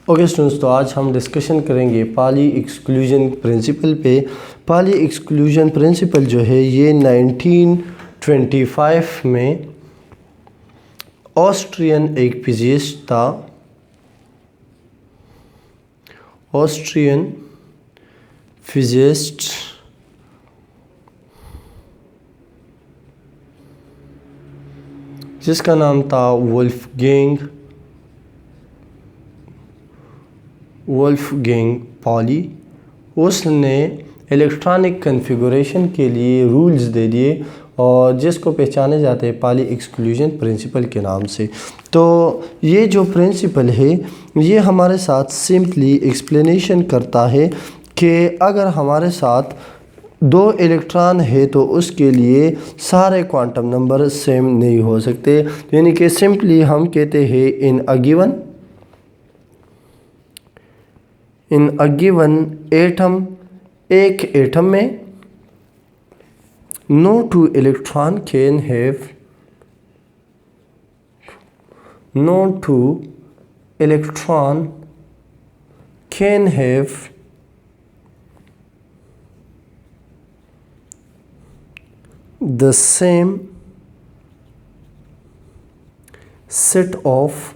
Okay students, तो आज हम डिस्कशन करेंगे पाली एक्सक्लूजन प्रिंसिपल पे। पाली एक्सक्लूजन प्रिंसिपल जो है ये 1925 में ऑस्ट्रियन एक फिजिसिस्ट था, ऑस्ट्रियन फिजिसिस्ट जिसका नाम था वोल्फगैंग पाली। उसने इलेक्ट्रॉनिक कन्फिगुरेशन के लिए रूल्स दे दिए और जिसको पहचाने जाते हैं पाली एक्सक्लूजन प्रिंसिपल के नाम से। तो ये जो प्रिंसिपल है ये हमारे साथ सिंपली एक्सप्लेनेशन करता है कि अगर हमारे साथ दो इलेक्ट्रॉन है तो उसके लिए सारे क्वांटम नंबर सेम नहीं हो सकते। यानी कि सिंपली हम कहते हैं इन अ गिवन एटम, एक एटम में no two electron can have the same set of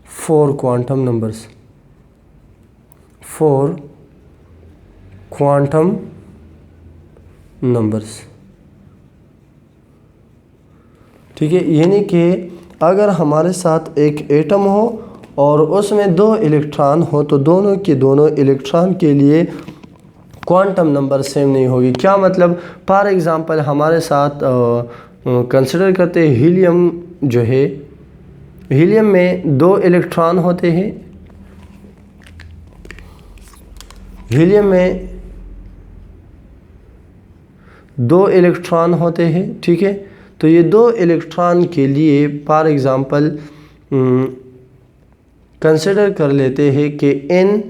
four quantum numbers. ठीक है, यानी कि अगर हमारे साथ एक एटम हो और उसमें दो इलेक्ट्रॉन हो तो दोनों के दोनों इलेक्ट्रॉन के लिए क्वांटम नंबर सेम नहीं होगी। क्या मतलब? फॉर एग्जांपल हमारे साथ कंसिडर करते हैं हीलियम जो है, हीलियम में दो इलेक्ट्रॉन होते हैं, हीलियम में दो इलेक्ट्रॉन होते हैं। ठीक है, तो ये दो इलेक्ट्रॉन के लिए फॉर एग्जांपल कंसिडर कर लेते हैं कि n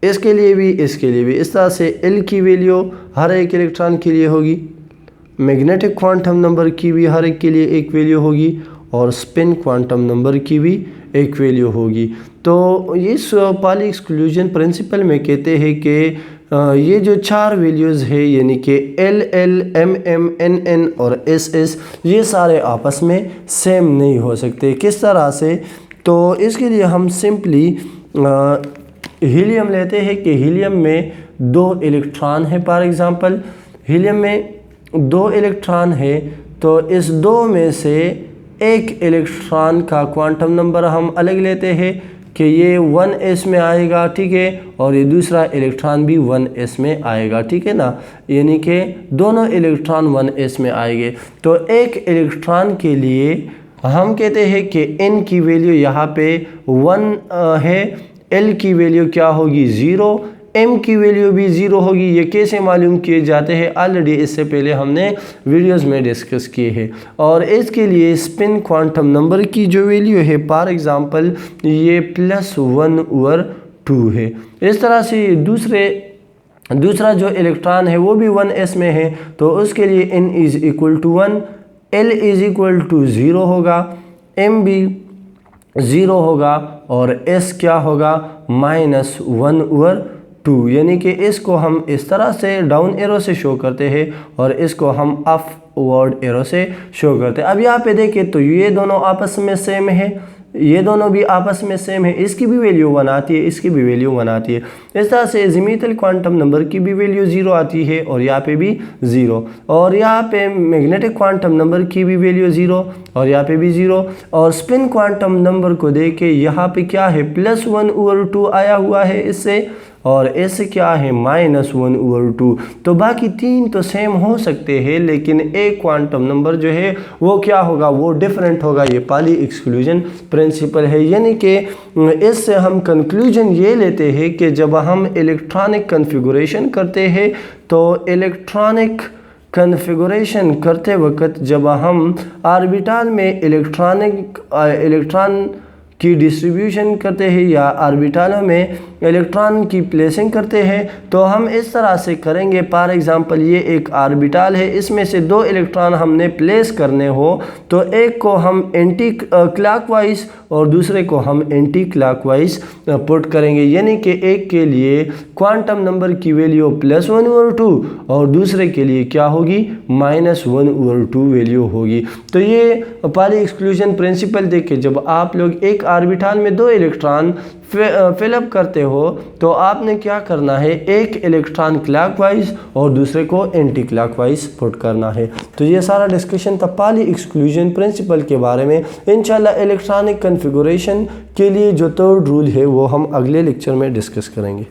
इसके लिए भी इसके लिए भी, इस तरह से l की वैल्यू हर एक इलेक्ट्रॉन के लिए होगी, मैग्नेटिक क्वांटम नंबर की भी हर एक के लिए एक वैल्यू होगी और स्पिन क्वांटम नंबर की भी एक वैल्यू होगी। तो इस पाली एक्सक्लूजन प्रिंसिपल में कहते हैं कि ये जो चार वैल्यूज़ है यानी कि L, M, N और S ये सारे आपस में सेम नहीं हो सकते। किस तरह से? तो इसके लिए हम सिंपली हीलियम लेते हैं कि हीलियम में दो इलेक्ट्रॉन है। फॉर एग्जांपल हीलियम में दो इलेक्ट्रॉन है तो इस दो में से एक इलेक्ट्रॉन का क्वांटम नंबर हम अलग लेते हैं कि ये 1s में आएगा, ठीक है, और ये दूसरा इलेक्ट्रॉन भी 1s में आएगा, ठीक है ना, यानी कि दोनों इलेक्ट्रॉन 1s में आएंगे। तो एक इलेक्ट्रॉन के लिए हम कहते हैं कि n की वैल्यू यहाँ पे 1 है, l की वैल्यू क्या होगी 0, m की वैल्यू भी 0 होगी। ये कैसे मालूम किए जाते हैं? ऑलरेडी इससे पहले हमने वीडियोस में डिस्कस किए हैं। और इसके लिए स्पिन क्वांटम नंबर की जो वैल्यू है फॉर एग्जांपल ये +1/2 है। इस तरह से दूसरा जो इलेक्ट्रॉन है वो भी 1s में है तो उसके लिए n = 1, l = 0 होगा, m भी 0 होगा और s क्या होगा -1/2। यानी कि इसको हम इस तरह से डाउन एरो से शो करते हैं और इसको हम अपवर्ड एरो से शो करते हैं। अब यहाँ पे देखें तो ये दोनों आपस में सेम है, ये दोनों भी आपस में सेम है, इसकी भी वैल्यू 1 आती है, इसकी भी वैल्यू 1 आती है। इस तरह से ज़िमीतल क्वांटम नंबर की भी वैल्यू 0 आती है और यहाँ पे भी 0, और यहाँ पे मैग्नेटिक क्वांटम नंबर की भी वैल्यू 0 और यहाँ पे भी 0। और स्पिन क्वांटम नंबर को देख के यहाँ पे क्या है +1/2 आया हुआ है इससे, और ऐसे क्या है -1/2। तो बाकी तीन तो सेम हो सकते हैं लेकिन एक क्वांटम नंबर जो है वो क्या होगा, वो डिफरेंट होगा। ये पाली एक्सक्लूजन प्रिंसिपल है। यानी कि इससे हम कंक्लूजन ये लेते हैं कि जब हम इलेक्ट्रॉनिक कन्फिगुरेशन करते हैं तो इलेक्ट्रॉनिक कन्फिगुरेशन करते वक्त जब हम ऑर्बिटल में इलेक्ट्रॉन की डिस्ट्रीब्यूशन करते हैं या ऑर्बिटलों में इलेक्ट्रॉन की प्लेसिंग करते हैं तो हम इस तरह से करेंगे। फॉर एग्जांपल ये एक ऑर्बिटल है, इसमें से 2 इलेक्ट्रॉन हमने प्लेस करने हो तो एक को हम एंटी क्लॉकवाइज और दूसरे को हम एंटी क्लॉकवाइज पुट करेंगे, यानी कि एक के लिए क्वांटम नंबर की वैल्यू +1/2 और दूसरे के लिए क्या होगी -1/2 वैल्यू होगी। तो ये पाली एक्सक्लूजन प्रिंसिपल देख के जब आप लोग एक ऑर्बिटल में 2 इलेक्ट्रॉन फिलअप करते हो तो आपने क्या करना है, एक इलेक्ट्रॉन क्लॉकवाइज और दूसरे को एंटी क्लॉकवाइज पुट करना है। तो ये सारा डिस्कशन था पाली एक्सक्लूजन प्रिंसिपल के बारे में। इंशाल्लाह इलेक्ट्रॉनिक कॉन्फ़िगरेशन के लिए जो 3rd रूल है वो हम अगले लेक्चर में डिस्कस करेंगे।